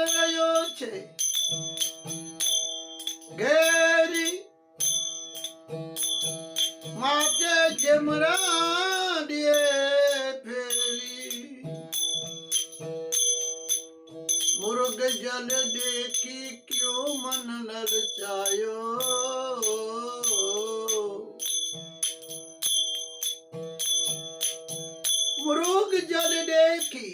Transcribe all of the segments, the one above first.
રહ્યો છે ઘેરી માથે જમરાડીએ ફેરી મુર્ગ જલ દેખી ક્યો મન લલચાયો मुरुग जल देखी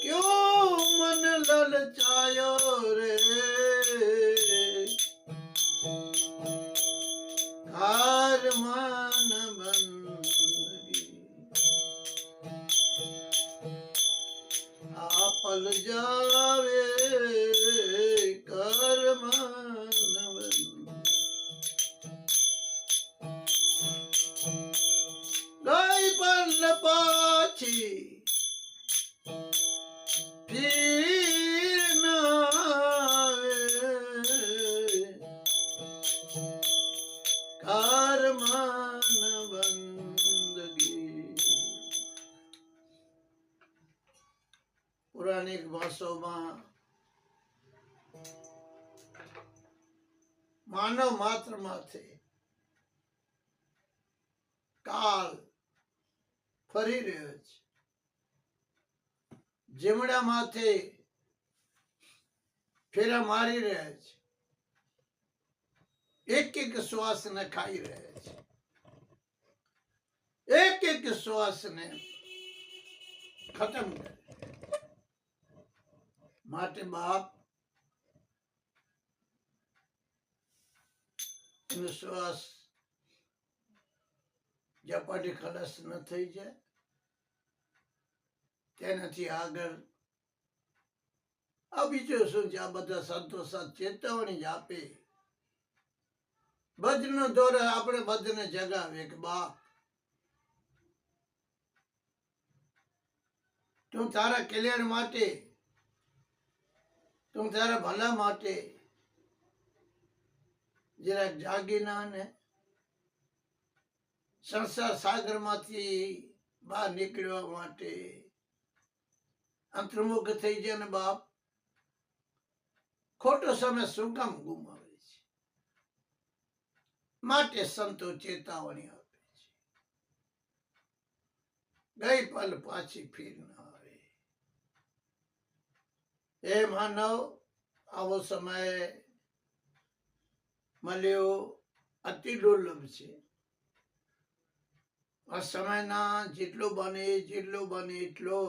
क्यों मन ललचायो रे हार मन बंदगी आपल जावे कर मन गई पर पाछी फिर न आवे कार मन बंदगी પૌરાણિક ભાષામાં માનવ માત્ર માથે કાળ ફરી રહ્યો છે જીમડા માથે ફેરા મારી રહ્યા છે એક એક શ્વાસ ને ખાઈ રહ્યા છે એક એક શ્વાસ ને ખતમ કરે માટે બાપ એનો શ્વાસ ઝપાટી ખલાસ ન થઈ જાય તેનાથી આગળ આ બીજું શું છે આ બધા સંતો સાથ ચેતવણી જ આપે ભજનો દ્વારા આપણે બધાને જગાવે કે બાપ તું તારા કલ્યાણ માટે તું તારા ભલા માટે જરાક જાગી ના ને સંસાર સાગર માંથી બહાર નીકળવા માટે અંતર્મુખ થઈ જાય ને બાપ ખોટો સમય શું કામ ગુમાવે છે માટે સંતો ચેતવણી આપે છે ગઈ પલ પાછી ફીર ના આવે એ માનવ આવો સમય મળ્યો અતિ દુર્લભ છે આ સમયના જેટલો બને એટલો